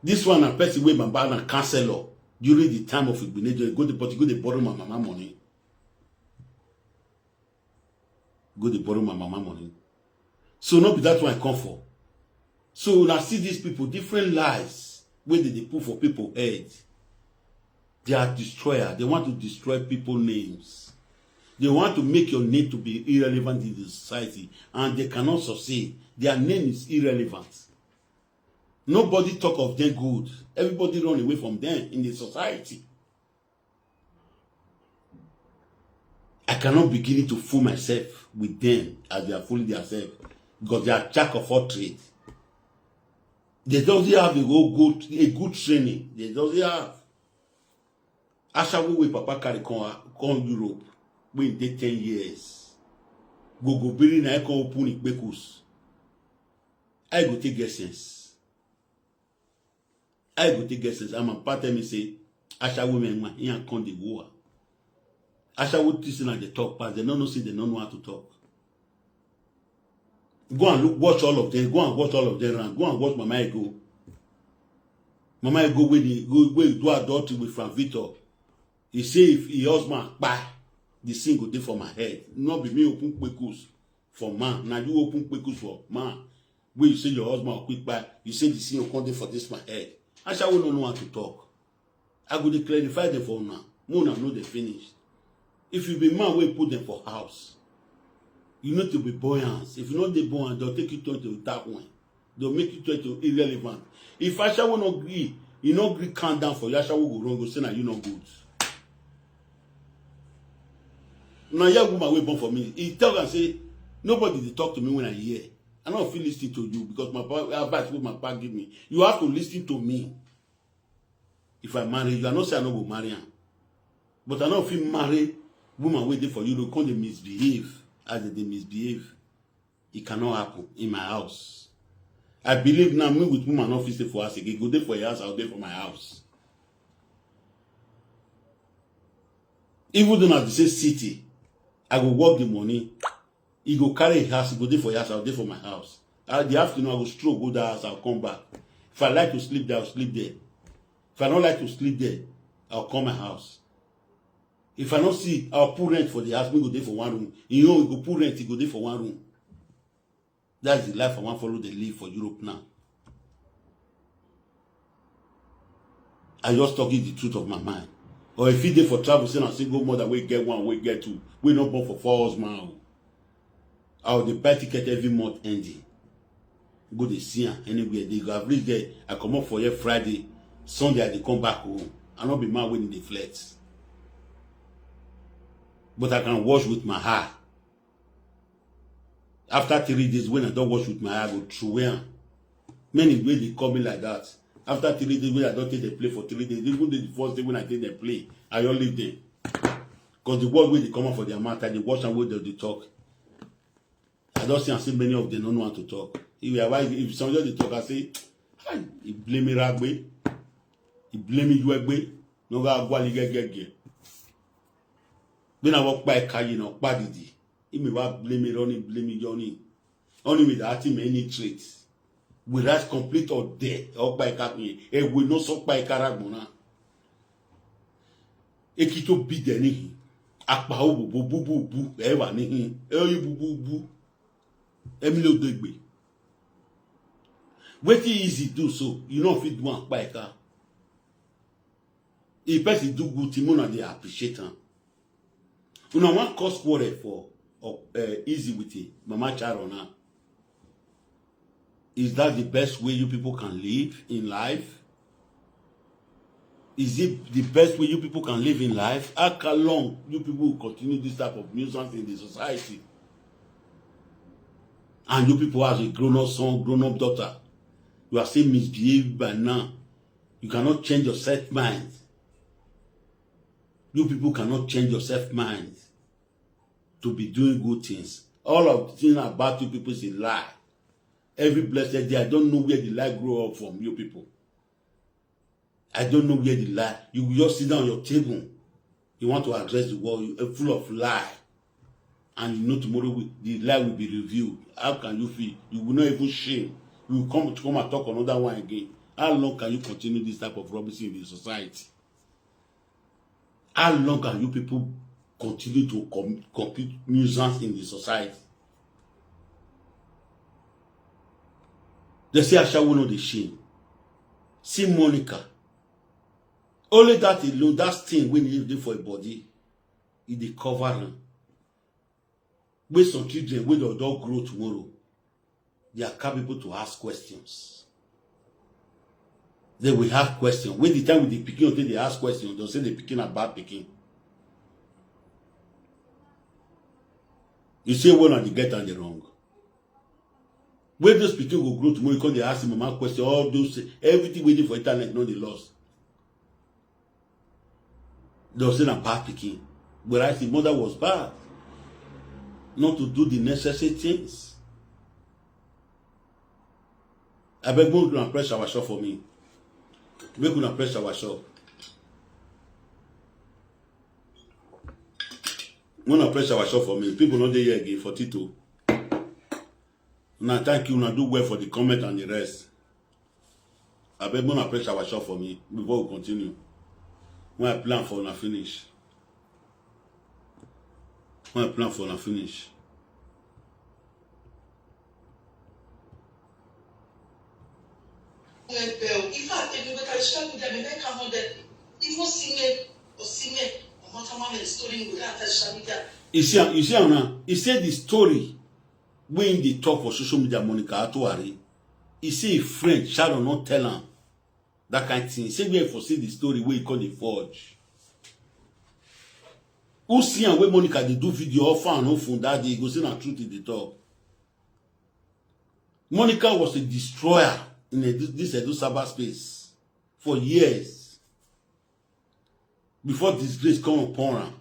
This one a person wey my bad and counselor during the time of Igbenegbu go to borrow my mama money. Go to borrow my mama money. So not be that one I come for. So now see these people, different lies where they put for people head. They are destroyers. They want to destroy people's names. They want to make your name to be irrelevant in the society. And they cannot succeed. Their name is irrelevant. Nobody talk of them good. Everybody run away from them in the society. I cannot begin to fool myself with them as they are fooling themselves. Because they are jack of all trades. They don't have a good training. They don't have. After we papa carry come Europe, we dey 10 years. Go building na come open ikpekus. I go take essence. I'm a part of me say, Asha women man, here come the war. Asha would listen at the talk pass. They don't know say they don't know how to talk. Go and watch all of them. Go and watch all of them around. Go and watch Mama Ego. Mama Ego where he do adultery with Frank Victor. He say if he husband buy, the sin go dey for my head. Not be me open kpekus for man. Now you open kpekus for man. Where you say your husband quick buy, you say the sin will come dey for this my head. I shall not know how to talk. I go to clarify them for now. More know they finished. If you be man, we put them for house. You need to be buoyant. If you not the buoyant, they'll take you to that one. They'll make you to irrelevant. If Asha will not agree, you not agree calm down for you, Asha will go wrong, go say that you not good. Now young woman will born for me. He tell and say, nobody they talk to me when I hear. I don't feel listening to you because my advice what my pa give me. You have to listen to me. If I marry you, I not say I not go marry her. But I don't feel marry woman waiting for you to come to misbehave. As they misbehave, it cannot happen in my house. I believe now me with woman not fit for us again. Go there for your house, I'll there for my house. Even though at the same city, I go work the money. He go carry his house, he go there for your house, I'll there for my house. The afternoon I will stroll, go that house, I'll come back. If I like to sleep there, I'll sleep there. If I don't like to sleep there, I'll come my house. If I don't see, I'll put rent for the house, we go there for one room. You know, we go put rent, he go there for one room. That's the life I want to follow the live for Europe now. I just talking the truth of my mind. Or if he did for travel, say a single mother, we get one, we get two. We not born for 4 hours, man. I'll the buy ticket every month ending. Go to see her anywhere. They go average there. I come up for here Friday. Sunday, I come back home. I not be man winning the flats. But I can wash with my hair. After 3 days, when I don't wash with my hair, I go through where. Many ways they call me like that. After 3 days, when I don't take the play for 3 days, even the first day when I take the play, I don't leave them. Because the word where they come out for their mouth, they watch and where they talk. I don't see and see many of them don't know how to talk. If somebody talk, I say, he blame me ragbe, he blame me you no ga gwa li gege. When I walk by a car, you know, badidi. He may blame me Johnny. Only with that him any traits. Whereas complete or dead, or by capping, and we not so by caragona. Ekito be the nihi. Akpa boo boo boo boo, ever nihi. You boo boo boo. Emilio Degbe. What easy do so, you know, fit one by a car. If person do good, Timona they appreciate him. You know, one cause quarrel for Izzy with it, Mama Charona. Is that the best way you people can live in life? Is it the best way you people can live in life? How long you people will continue this type of nuisance in the society? And you people as a grown-up son, grown-up daughter, you are still misbehaved by now. You cannot change your self-mind. You people cannot change your self-mind to be doing good things. All of the things about you people is a lie. Every blessed day, I don't know where the lie grow up from you people. I don't know where the lie. You will just sit down on your table. You want to address the world. You're full of lie. And you know tomorrow the lie will be revealed. How can you feel? You will not even shame. You will come and talk another one again. How long can you continue this type of rubbish in the society? How long can you people continue to compete nuisance in the society? They say I shall know the shame. See Monica. Only that alone, that thing when you live for a body, it dey cover them. When some children, when they don't grow tomorrow, they are capable to ask questions. They will have questions. When the time with the picking until they ask questions, they'll say the picking are bad picking. You say one and the get and the wrong. When those people will grow tomorrow, because they ask him a question, all those, everything waiting for internet, no, they lost. They'll say a bad picking. Whereas the mother was bad. Not to do the necessary things. I beg you to press our shop for me. Make you press our shop. When press our shop for me, people not there again for Tito. Now thank you. Now do well for the comment and the rest. I beg you press our shop for me before we continue. When I plan for na finish. When I plan for na finish. If I tell you that I shall with them, and I come on that if you sing it or Mama is story with that shall be that. You see now, he said the story when they talk for social media, Monica Atuari. He say a friend, Sharon not tell him that kind of thing. He say we have foresee the story where he call the forge. Who see and where Monica they do video offer and off from that day, go see the truth in the talk. Monica was a destroyer in this Edo cyberspace for years before disgrace come upon her.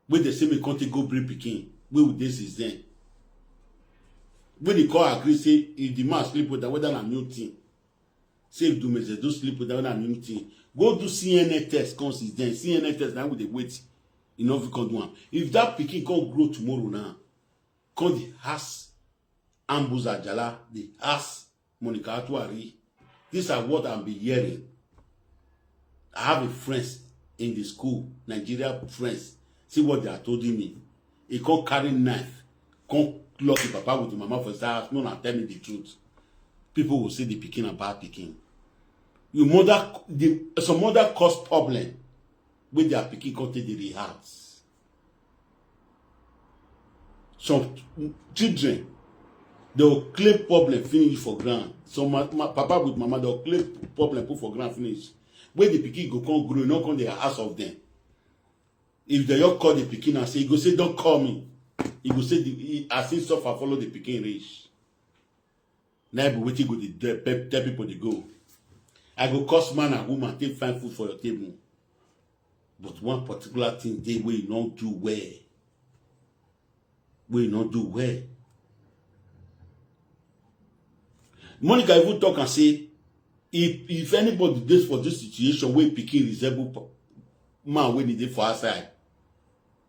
When they say me can't go bring Peking, where would this is then? When the call agree, say if the man sleep with that, whether a new thing. Say if do do sleep with that, whether a new thing. Go do CNN test, comes is then. CNN test now with the wait. Enough you can do one. If that Peking can't grow tomorrow now, come the has Ambuza Jala, the has Monica Atuari. These are what I've been hearing. I have a friends in the school, Nigeria friends. See what they are telling me. He can't carry knife, can't lock the papa with the mama for his house. No, not tell me the truth. People will say the Peking are bad Peking. Some mother cause problem with their Peking can't take the rehabs. Some children, they'll claim problem finish for ground. So papa with mama, they'll claim problem put for ground finish. When the Peking go come grow, not come the house of them. If they all call the Peking and say, he go say, don't call me. He go say, I see suffer follow the Peking reach. Now be waiting go the tell people they go. I go cost man and woman take find food for your table. But one particular thing they will not do well. Will not do well. Monica even talk and say, if anybody does for this situation where pikin resemble man when they for outside,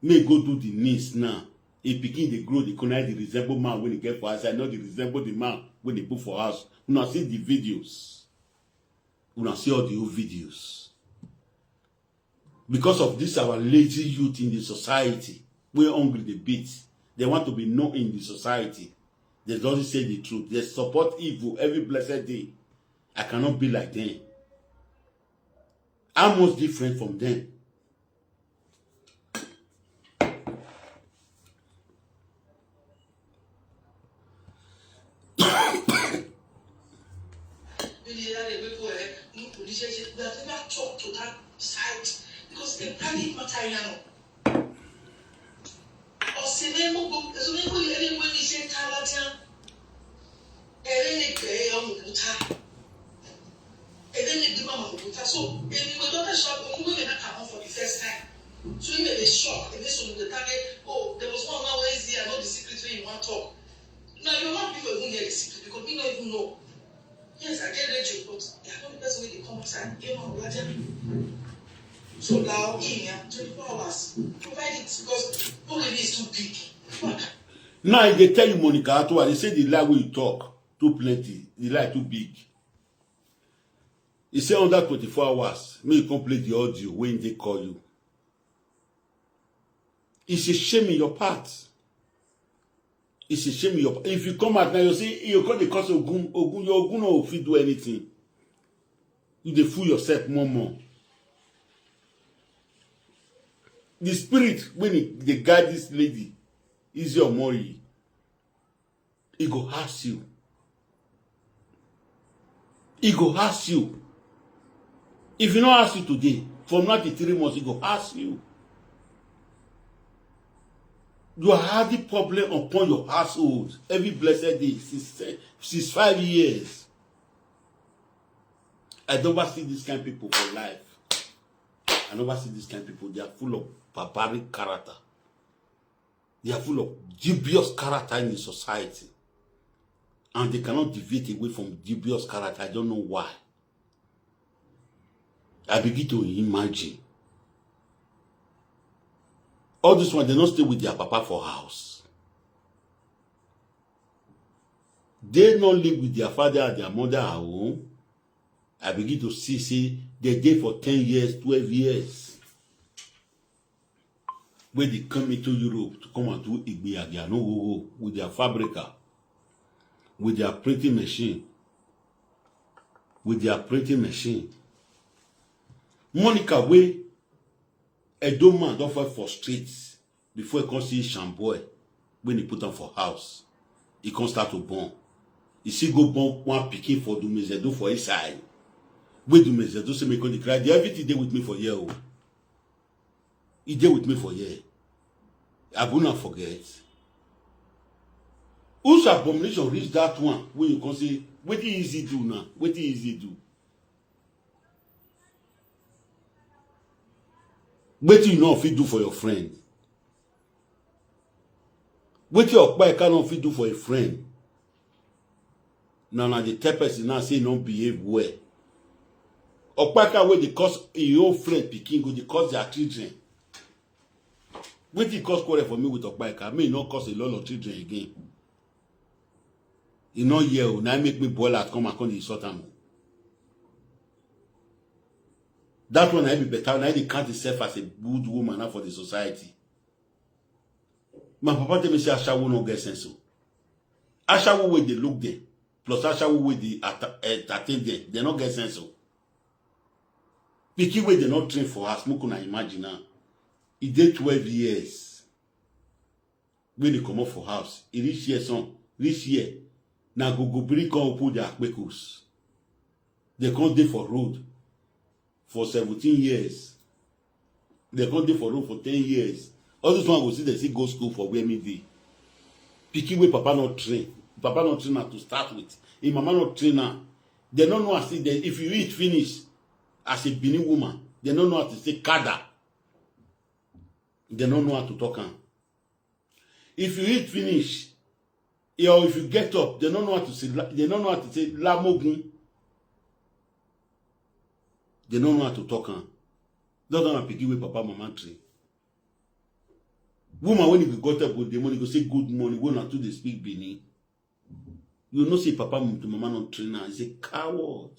may go do the needs now. If pikin they grow, they connect the resemble man when they get for outside, not the resemble the man when they put for house. You not see the videos. You not see all the old videos. Because of this, our lazy youth in the society, we're hungry the beat. They want to be known in the society. They don't say the truth. They support evil every blessed day. I cannot be like them. I'm most different from them. Talk to that side because the panic material. Or Sinemo, so maybe anyway, we say Calatian, Eleni Gray on Buta, Eleni Dimam Buta. So, if we don't shop, we will not come for the first time. So, you may be shocked. If this was the target, oh, there was one now where is here, not the secret when you want to talk. Now, you want people who get the secret because we don't even know. Yes, I get ready, but they are not the person where they come outside. You know, so now, in 24 hours, provide it because nobody is too big. Now, if they tell you, Monica, they say the lie when you talk too plenty, the lie too big. He say under 24 hours, may you complete the audio when they call you. It's a shame in your part. It's a shame in your part. If you come out now, you see, you call the cause of Ogun, your Ogun no fit do anything. You dey fool yourself more. The spirit, when they guide this lady, Izzy Omoruyi, he go ask you. He go ask you. If he not ask you today, from now to 3 months, he go ask you. You are having problem upon your household every blessed day since 5 years. I never see this kind of people for life. I never see this kind of people. They are full of barbaric character. They are full of dubious character in the society. And they cannot deviate away from dubious character. I don't know why. I begin to imagine. All this one, they don't stay with their papa for house. They don't live with their father and their mother at home. I begin to see they did for 10 years, 12 years. When they come into Europe to come and do Igbiagia, no, with their fabrica, with their printing machine. Monica, way a dumb man don't fight for streets before he can see Shamboy when he put them for house. He can start to burn. He see go burn one picking for Dumezedo for his side. Wait Dumezedo say me can cry. Everything they with me for year. He did with me for year. I will not forget. Whose abomination reach that one when you can say, what is Izzy do now? What is Izzy do? What you know if you do for your friend? What your boy cannot fit do for a friend? Now the third person now say don't behave well. Okpaka where they cause your own friend picking go they cause their children. What it cause quarrel for me with Okpaka? May not cause a lot of children again. You know, yeah, now make me boil at come and come insult them. That one I be better. Now they count itself as a good woman now for the society. My papa tell me say Ashawo no get sense. Ashawo way they look there, plus Ashawo way they attain there, they not get sense. Picky way they not train for us. Mukuna imagine now. He did 12 years. When they come up for house, he reach here son, reach here. Now go bring come put their akpekos. They can't dey for road for 17 years. They can't dey for road for 10 years. All this one go see they see go school for where me dey. Pikin wey papa not train. Papa not train her to start with. If mama not train her, They don't know how to say, if you eat finish as a Benin woman, they don't know how to say kada. They don't know how to talk. If you eat finish, or if you get up, they don't know how to say, they don't know how to say lamogun. They don't know how to talk. Don't know how to pick with papa mama tree. Woman, when you got up with the money, go say good morning, go not to the speak Benin. You know say papa to mama not trainer. He's a coward.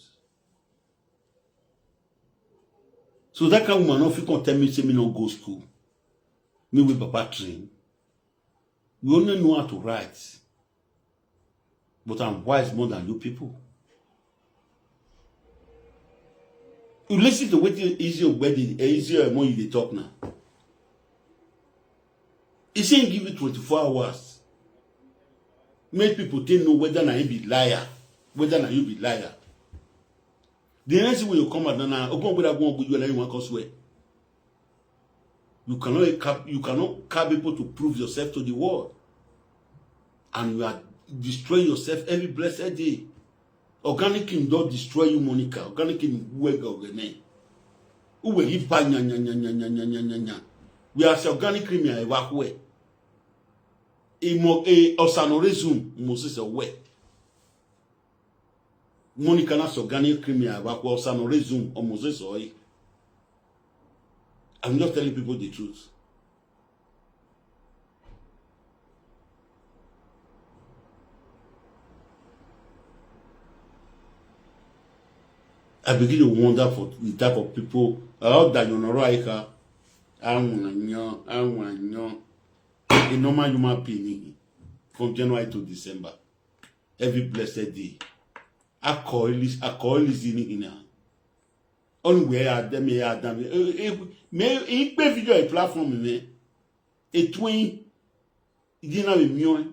So that kind of woman, if you can tell me, say me not go school. Me with papa train. You only know how to write. But I'm wise more than you people. You listen to what Izzy or Izzy or more you talk now. He saying give it 24 hours. Make people know whether na you be liar, whether na you be liar. The next way you come out now, open with that one you want to swear. You cannot cap people to prove yourself to the world. And you are destroying yourself every blessed day. Organic king don't destroy you, Monica. Organic king work organic. Who will give pa nya. We are organic criminal work way. Osano resume Moses away. Monica nas organic criminal work Osano resume or Moses away. I'm just telling people the truth. I begin to wonder for the type of people out that you know right. A normal human being from January to December, every blessed day. I call this in only where I them me pay video a platform me a twin. Didn't have a million.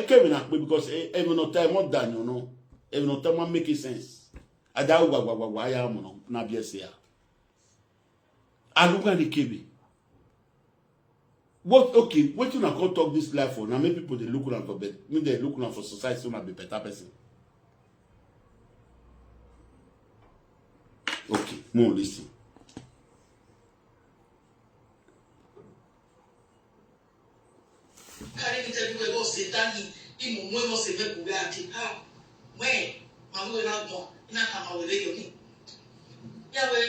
Kevin because every no time more than you know, every no time make sense. I doubt why I am not be here. I look at the KB. What okay? What you not go talk this life for? Now many people they look around for better. Me they look around for society so might be better person. Okay, more listen. Carry me tell you about Satan. He mo se me ku ati ha. When ma we na mo na ka ma we le yo ni. Ya we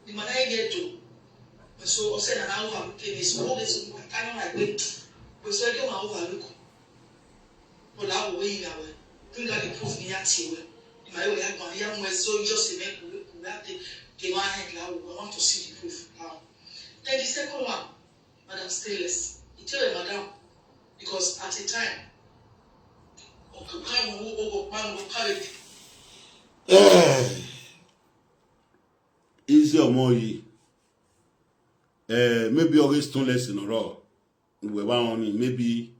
the man I get to. So I said na over look in small this kind of like wait. We said you ma over look. Ola wo yi na we. Think that the proof ni ati we. My way I go ya mo so just me ku ati. The man I want to see the proof now. Then the second one, Madam Stainless. He tell her, Madam, because at a time, Izzy Omoruyi. Maybe always Stainless in a row. We were on maybe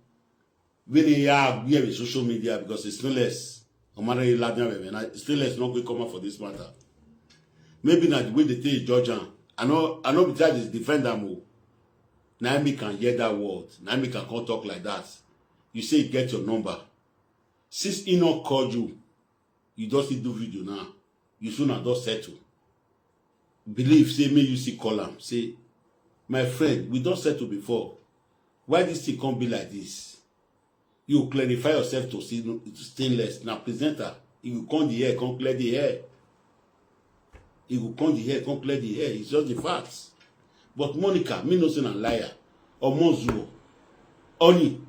when you have social media because it's Stainless. No matter Stainless not going to come out for this matter. Maybe not the way they take Georgia. I know because is defend them. Naomi can hear that word. Naomi can come talk like that. You say get your number. Since Enoch called you, you just do video now. You soon have just settle. Believe, say me you see call him. Say, my friend, we don't settle before. Why this thing can't be like this? You clarify yourself to Stainless. Now presenter, you will come the hair, come clear the hair. He will come the hair, come clear the hair. It's just the facts. But Monica, me no say a liar. Or Mozuo. Oni.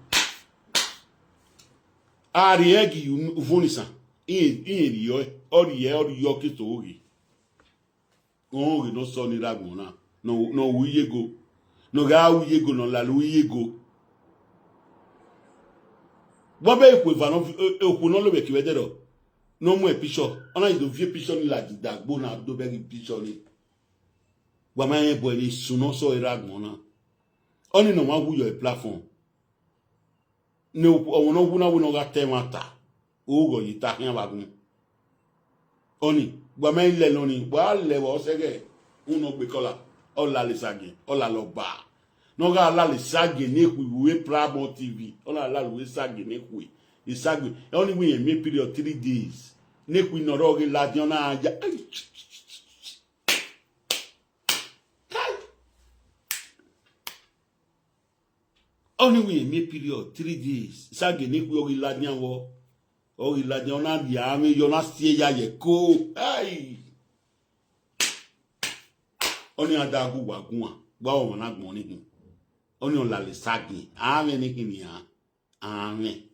Ariegi you vonisa. In yo. Ori yo kisto ogi. Ogi no so ni ragona. No we go. No ga we go no la we go. Bobe ekwe va no ekwe no lo be kiwedero. No more picture. On a de vieux picture ni la dagbo na do be picture ni. Wa ma yen boy ni suno so iragona. Oni no ma wu your platform. No ono wu na wu no ga temata. O go yi ta yan bagun. Oni wa ma ile lo ni wa le wo sege. Uno gbe kola. Ola le sage. Ola lo ba. No ga la le sage ni ku we Pramo TV. Ola la le sage ni ku. Isagbe only we make period 3 days. ne ku noro ge la diona ja only we me period 3 days sage ne ku ogi la dian wo ogi la diona dia mi yo na sie ya ye ko ai oni adagu wagun gba o na gbon ni hin oni on la le sage ame ni kini ya ame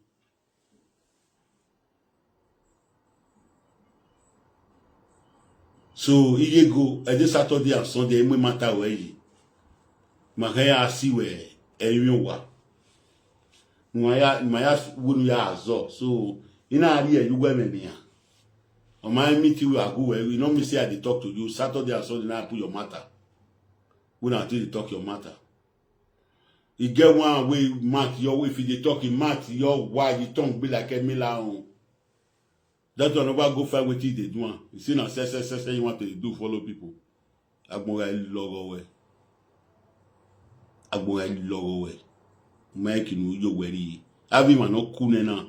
so iye go e Saturday and Sunday me mata we yi ma ha asi we enyo wa maya wunu ya azo so ina ari e yugo me ya o my meet you agu we you know me say I dey talk to you Saturday and Sunday na put your matter we na dey talk your matter you get one way mark your way if you dey talk in mark your why you tongue be like Emila on that one over go find what they do you see na say you want to do follow people agbonra logo we make you yo weri abi man no ku na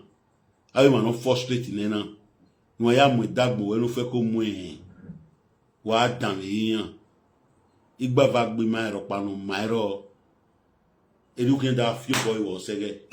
abi man no frustrate na no ya mo dagbo we no fe ko mu wa dan yan igba va gbe ma ro panu ma ro edukin da fi boy wo sege